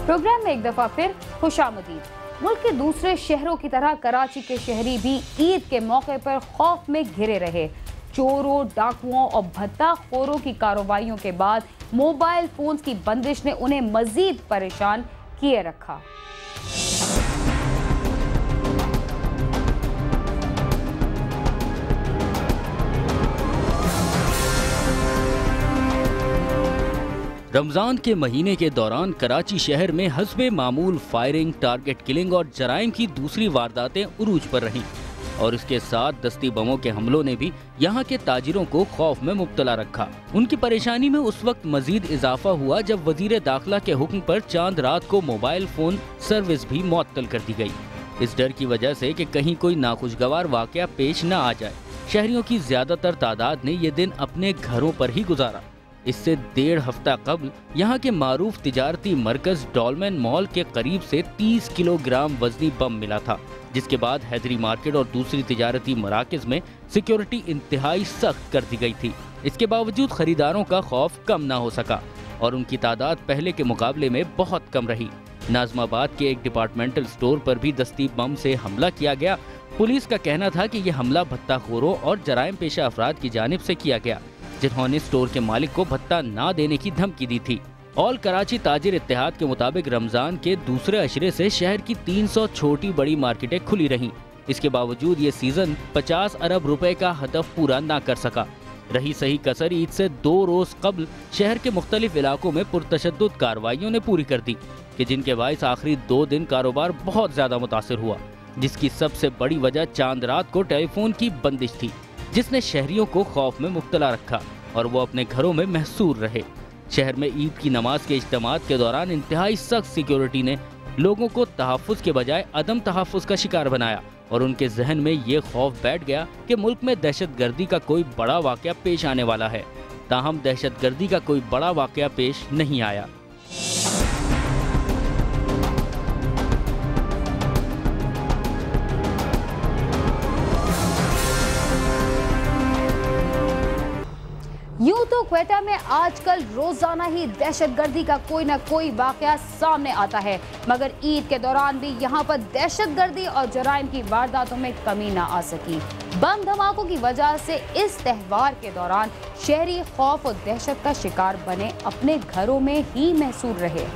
Programme में एक दफा फिर खुशामदीद। मुल्क के दूसरे शहरों की तरह कराची के शहरी भी ईद के मौके पर खौफ में घिरे रहे। चोरों, डाकुओं और भत्ताखोरों की कार्रवाइयों के बाद मोबाइल फोन्स की बंदिश ने उन्हें मजीद परेशान किए रखा। रमजान के महीने के दौरान कराची शहर में हस्बे मामूल फायरिंग, टारगेट किलिंग और जराइम की दूसरी वारदातें उरूज पर रहीं और इसके साथ दस्ती बमों के हमलों ने भी यहाँ के ताजिरों को खौफ में मुब्तला रखा। उनकी परेशानी में उस वक्त मजीद इजाफा हुआ जब वजीर दाखिला के हुक्म पर चांद रात को मोबाइल फोन सर्विस भी मुअत्तल कर दी गई। इस डर की वजह से कि कहीं कोई नाखुशगवार वाकया पेश न आ जाए, शहरियों की ज्यादातर तादाद ने ये दिन अपने घरों पर ही गुजारा। इससे 1.5 हफ्ता कबल यहाँ के मारूफ तिजारती मरकज डॉलमेन मॉल के करीब से 30 किलोग्राम वजनी बम मिला था, जिसके बाद हैदरी मार्केट और दूसरी तिजारती मराकज में सिक्योरिटी इंतहाई सख्त कर दी गई थी। इसके बावजूद खरीदारों का खौफ कम ना हो सका और उनकी तादाद पहले के मुकाबले में बहुत कम रही। नाजमाबाद के एक डिपार्टमेंटल स्टोर पर भी दस्ती बम से हमला किया गया। पुलिस का कहना था कि यह हमला भत्ताखोरों और जराइम पेशा अफराद की जानिब से किया गया, जिन्होंने स्टोर के मालिक को भत्ता ना देने की धमकी दी थी। ऑल कराची ताजिर इत्तेहाद के मुताबिक रमजान के दूसरे अशरे से शहर की 300 छोटी बड़ी मार्केटें खुली रहीं। इसके बावजूद ये सीजन 50 अरब रुपए का हदफ पूरा ना कर सका। रही सही कसर ईद से 2 रोज कबल शहर के मुख्तलिफ इलाकों में पुरतशद्दुद कार्रवाइयों ने पूरी कर दी कि जिनके बाइस आखिरी 2 दिन कारोबार बहुत ज्यादा मुतासिर हुआ, जिसकी सबसे बड़ी वजह चांद रात को टेलीफोन की बंदिश थी, जिसने शहरियों को खौफ में मुब्तला रखा और वो अपने घरों में महसूर रहे। शहर में ईद की नमाज के इज्तिमात के दौरान इंतहाई सख्त सिक्योरिटी ने लोगों को तहफ़्फ़ुज़ के बजाय अदम तहफ़्फ़ुज़ का शिकार बनाया और उनके जहन में ये खौफ बैठ गया कि मुल्क में दहशतगर्दी का कोई बड़ा वाक़या पेश आने वाला है। ताहम दहशतगर्दी का कोई बड़ा वाक़या पेश नहीं आया। यूं तो क्वेटा में आजकल रोजाना ही दहशतगर्दी का कोई न कोई वाकया सामने आता है, मगर ईद के दौरान भी यहाँ पर दहशतगर्दी और जराइम की वारदातों में कमी ना आ सकी। बम धमाकों की वजह से इस त्यौहार के दौरान शहरी खौफ और दहशत का शिकार बने अपने घरों में ही महसूर रहे।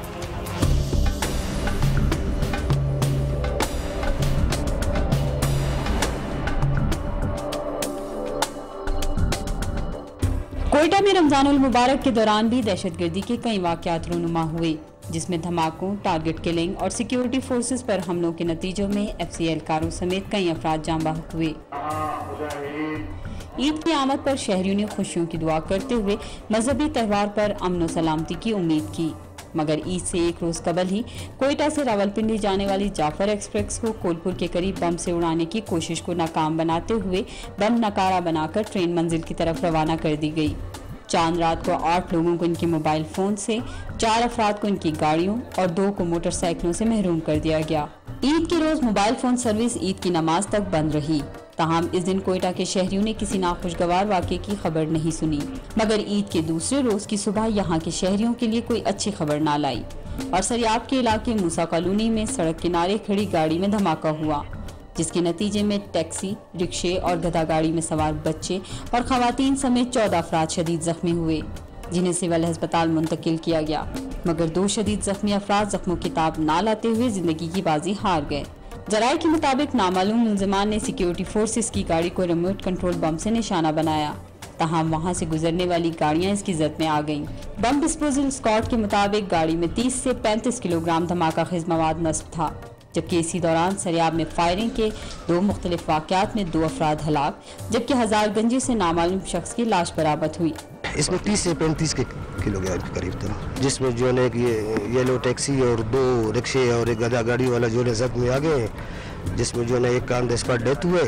क्वेटा में रमजानुल मुबारक के दौरान भी दहशतगर्दी के कई वाक़यात रूनुमा हुए, जिसमें धमाकों, टारगेट किलिंग और सिक्योरिटी फोर्सेस पर हमलों के नतीजों में FCL कारों समेत कई अफराद जान बहक हुए। ईद की आमद पर शहरियों ने खुशियों की दुआ करते हुए मजहबी त्यौहार पर अमन व सलामती की उम्मीद की, मगर ईद से एक रोज कबल ही क्वेटा से रावलपिंडी जाने वाली जाफर एक्सप्रेस को कोलपुर के करीब बम से उड़ाने की कोशिश को नाकाम बनाते हुए बम नकारा बनाकर ट्रेन मंजिल की तरफ रवाना कर दी गई। चांद रात को 8 लोगों को इनके मोबाइल फोन से, 4 अफराद को इनकी गाड़ियों और 2 को मोटरसाइकिलों से महरूम कर दिया गया। ईद के रोज मोबाइल फोन सर्विस ईद की नमाज तक बंद रही। ताहम इस दिन कोयटा के शहरियों ने किसी नाखुशगवार वाक़े की खबर नहीं सुनी, मगर ईद के दूसरे रोज की सुबह यहाँ के शहरियों के लिए कोई अच्छी खबर ना लाई और सरियाब के इलाके मूसा कॉलोनी में सड़क किनारे खड़ी गाड़ी में धमाका हुआ, जिसके नतीजे में टैक्सी, रिक्शे और गधा गाड़ी में सवार बच्चे और खवातीन समेत 14 अफराद शदीद जख्मी हुए, जिन्हें सिविल अस्पताल मुंतकिल किया गया, मगर 2 शदीद जख्मी अफराद जख्मों की ताब ना लाते हुए जिंदगी की बाजी हार गए। जराये के मुताबिक नामालूम मुलजिमान ने सिक्योरिटी फोर्सेस की गाड़ी को रिमोट कंट्रोल बम से निशाना बनाया, तहां वहां से गुजरने वाली गाड़ियां इसकी जद में आ गईं। बम डिस्पोजल स्क्वाड के मुताबिक गाड़ी में 30 से 35 किलोग्राम धमाका खेज मवाद नस्ब था, जबकि इसी दौरान सरियाब में फायरिंग के 2 मुख्तलिफ वाक़यात में 2 अफराद हलाक, जबकि हजारगंजी से नामालूम शख्स की लाश बरामद हुई। इसमें 30 से 35 किलोग्राम के करीब था, जिसमें जो है कि येलो टैक्सी और 2 रिक्शे और एक गधा गाड़ी वाला जो है जख्मी आ गए, जिसमें जो है एक का ऑन द स्पॉट डेथ हुए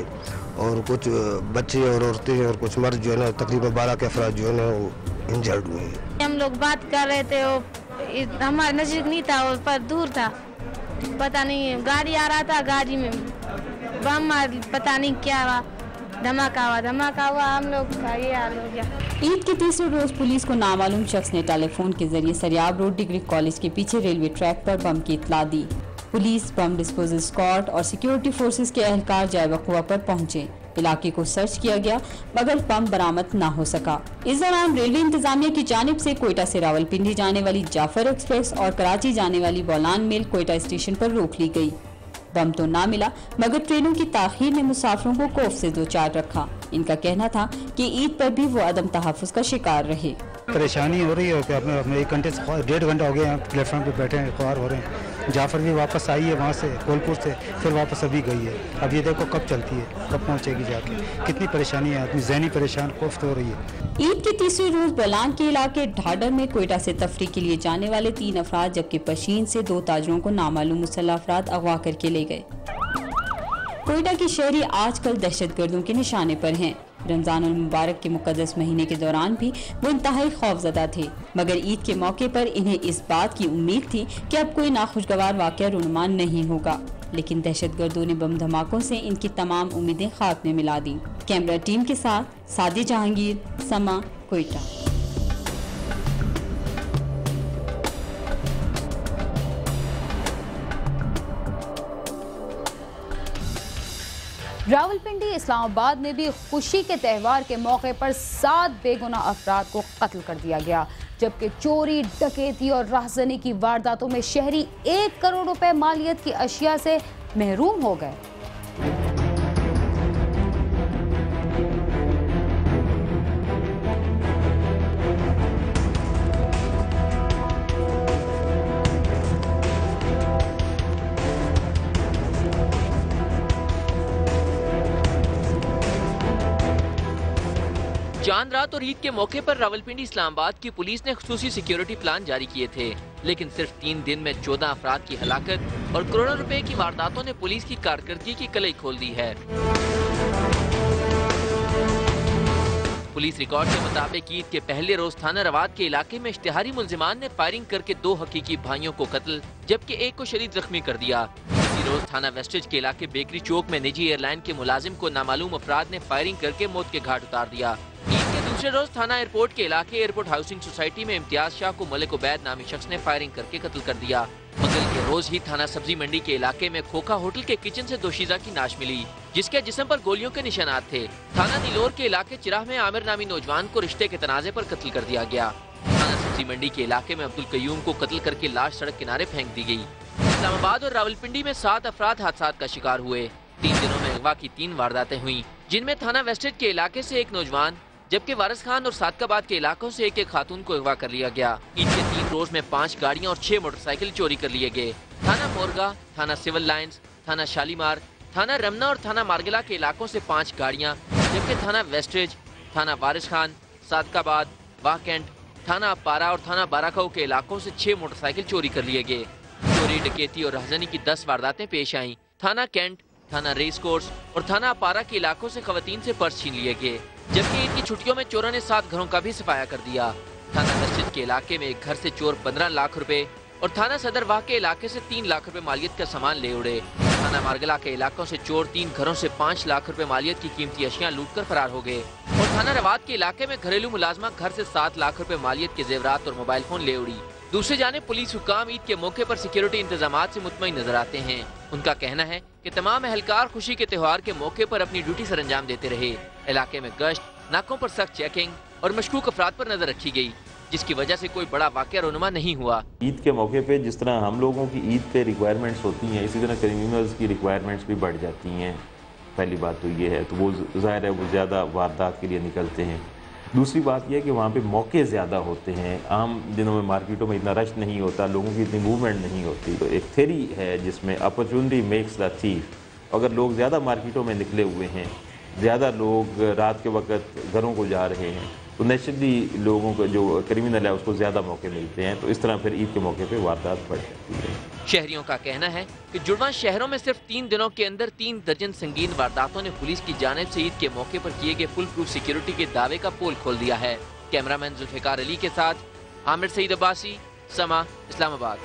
और कुछ बच्चे और औरतें और कुछ मर्द जो है ना तकरीबन 12 के अफराद जो है ना वो इंजर्ड हुए। हम लोग बात कर रहे थे, वो हमारे नजदीक नहीं था, वो पर दूर था, पता नहीं गाड़ी आ रहा था, गाड़ी में बम पता नहीं क्या हुआ, धमाका हुआ हम लोग का ये हाल हो गया। ईद के तीसरे रोज पुलिस को नामालूम शख्स ने टेलीफोन के जरिए सरियाब रोड डिग्री कॉलेज के पीछे रेलवे ट्रैक पर बम की इत्तला दी। पुलिस, बम डिस्पोजल स्क्वाड और सिक्योरिटी फोर्सेस के एहलकार जाए वक़ुआ पर पहुंचे। इलाके को सर्च किया गया मगर बम बरामद न हो सका। इस दौरान रेलवे इंतजामिया की जानिब से कोयटा से रावलपिंडी जाने वाली जाफर एक्सप्रेस और कराची जाने वाली बोलान मेल कोयटा स्टेशन पर रोक ली गई। बम तो ना मिला मगर ट्रेनों की ताखीर ने मुसाफिरों को खौफ से दो चार रखा। इनका कहना था कि ईद पर भी वो अदम तहफ़्फ़ुज़ का शिकार रहे। परेशानी हो रही है कि अपने 1 घंटे से 1.5 घंटा हो गया हैं प्लेटफॉर्म पे बैठे हैं, ख्वार हो रहे हैं। जाफर भी वापस आई है वहाँ से कोलपुर से, फिर वापस अभी गई है। अब ये देखो कब चलती है, कब पहुँचेगी जाके। कितनी परेशानी है, आदमी ज़हनी परेशान कोफ्त हो रही है। ईद के तीसरे रोज बोलान के इलाके ढाडर में कोयटा से तफरी के लिए जाने वाले 3 अफराद जबकि पशीन से 2 ताजरों को नामालूम मुसल्लह अफराद अगवा करके ले गए। कोयटा की शहरी आजकल दहशतगर्दों के निशाने पर हैं। रमजान उल मुबारक के मुकद्दस महीने के दौरान भी वो इंतहाई खौफजदा थे मगर ईद के मौके पर इन्हें इस बात की उम्मीद थी कि अब कोई नाखुशगवार वाक़या रूनुमा नहीं होगा, लेकिन दहशतगर्दों ने बम धमाकों से इनकी तमाम उम्मीदें खाक में मिला दी। कैमरा टीम के साथ सादी जहांगीर, समा, कोयटा। रावलपिंडी इस्लामाबाद में भी खुशी के त्यौहार के मौके पर 7 बेगुनाह अफराद को कत्ल कर दिया गया, जबकि चोरी, डकैती और राहज़नी की वारदातों में शहरी 1 करोड़ रुपए मालियत की अशिया से महरूम हो गए। चांद रात और ईद के मौके पर रावलपिंडी इस्लामाबाद की पुलिस ने खुसूसी सिक्योरिटी प्लान जारी किए थे, लेकिन सिर्फ 3 दिन में 14 अफराद की हलाकत और करोड़ों रुपए की वारदातों ने पुलिस की कारकर्दगी की कलई खोल दी है। पुलिस रिकॉर्ड के मुताबिक ईद के पहले रोज थाना रवाद के इलाके में इश्तिहारी मुलजिमान ने फायरिंग करके 2 हकीकी भाइयों को कत्ल जबकि 1 को शदीद जख्मी कर दिया। इसी रोज थाना वेस्टेज के इलाके बेकरी चौक में निजी एयरलाइन के मुलाजिम को नामालूम अफराद ने फायरिंग करके मौत के घाट उतार दिया। ईद के दूसरे रोज थाना एयरपोर्ट के इलाके एयरपोर्ट हाउसिंग सोसाइटी में इम्तियाज शाह को मलिक उबैद नामी शख्स ने फायरिंग करके कत्ल कर दिया। मंगल के रोज ही थाना सब्जी मंडी के इलाके में खोखा होटल के किचन से दोशीजा की नाश मिली, जिसके जिस्म पर गोलियों के निशानात थे। थाना नीलोर के इलाके चिराह में आमिर नामी नौजवान को रिश्ते के तनाजे पर कत्ल कर दिया गया। थाना सब्जी मंडी के इलाके में अब्दुल कयूम को कत्ल करके लाश सड़क किनारे फेंक दी गई। इस्लामाबाद और रावलपिंडी में 7 अफराद हादसात का शिकार हुए। 3 दिनों में अगवा की 3 वारदातें हुई, जिनमें थाना वेस्टेज के इलाके से 1 नौजवान जबकि वारिस खान और सादकाबाद के इलाकों से 1 खातून को अगवा कर लिया गया। ईद के 3 रोज में 5 गाड़ियां और 6 मोटरसाइकिल चोरी कर लिए गए। थाना मोरगा, थाना सिविल लाइंस, थाना शालीमार, थाना रमना और थाना मारगला के इलाकों से 5 गाड़ियां जबकि थाना वेस्टेज, थाना वारिस खान, सादकाबाद, वाकेंट, थाना अपारा और थाना बाराखाऊ के इलाकों से 6 मोटरसाइकिल चोरी कर लिए गए। चोरी, डकैती और राहज़नी की 10 वारदातें पेश आईं। थाना कैंट, थाना रेस कोर्स और थाना अपारा के इलाकों से खवातीन से पर्स छीन लिए गए, जबकि ईद की छुट्टियों में चोरों ने 7 घरों का भी सफाया कर दिया। थाना मस्जिद के इलाके में एक घर से चोर 15 लाख रुपए और थाना सदर वाह के इलाके से 3 लाख रुपए मालियत का सामान ले उड़े। थाना मारगला के इलाकों से चोर 3 घरों से 5 लाख रुपए मालियत की कीमती अशियां लूटकर फरार हो गए और थाना रवाद के इलाके में घरेलू मुलाजमा घर से 7 लाख रुपए मालियत के जेवरात और मोबाइल फोन ले उड़ी। दूसरी जानिब पुलिस हुकाम ईद के मौके पर सिक्योरिटी इंतजामात से मुतमईन नजर आते हैं। उनका कहना है कि तमाम एहलकार खुशी के त्योहार के मौके पर अपनी ड्यूटी सर अंजाम देते रहे। इलाके में गश्त, नाकों पर सख्त चेकिंग और मशकूक अफराद पर नजर रखी गई, जिसकी वजह से कोई बड़ा वाकया रोनुमा नहीं हुआ। ईद के मौके पे जिस तरह हम लोगों की ईद पे रिक्वायरमेंट्स होती हैं, इसी तरह क्रिमिनल्स की रिक्वायरमेंट्स भी बढ़ जाती हैं। पहली बात तो ये है, तो वो ज़ाहिर है वो ज़्यादा वारदात के लिए निकलते हैं। दूसरी बात यह है कि वहाँ पे मौके ज़्यादा होते हैं। आम दिनों में मार्केटों में इतना रश नहीं होता, लोगों की इतनी मूवमेंट नहीं होती। तो एक थ्योरी है जिसमें अपॉर्चुनिटी मेक्स द थीफ। अगर लोग ज़्यादा मार्केटों में निकले हुए हैं, ज़्यादा लोग रात के वक्त घरों को जा रहे हैं, तो नेचुरली लोगों को जो क्रिमिनल है उसको ज़्यादा मौके मिलते हैं। तो इस तरह फिर ईद के मौके पे वारदात बढ़ जाती है। शहरियों का कहना है कि जुड़वा शहरों में सिर्फ 3 दिनों के अंदर 3 दर्जन संगीन वारदातों ने पुलिस की जानिब से ईद के मौके पर किए गए फुल प्रूफ सिक्योरिटी के दावे का पोल खोल दिया है। कैमरामैन जुल्फिकार अली के साथ आमिर सईद अब्बासी, समा, इस्लामाबाद।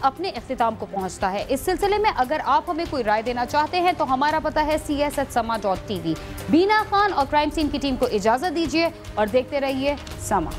अपने इख्तिताम को पहुंचता है। इस सिलसिले में अगर आप हमें कोई राय देना चाहते हैं तो हमारा पता है cs@sama.tv। बीना खान और क्राइम सीन की टीम को इजाजत दीजिए और देखते रहिए समा।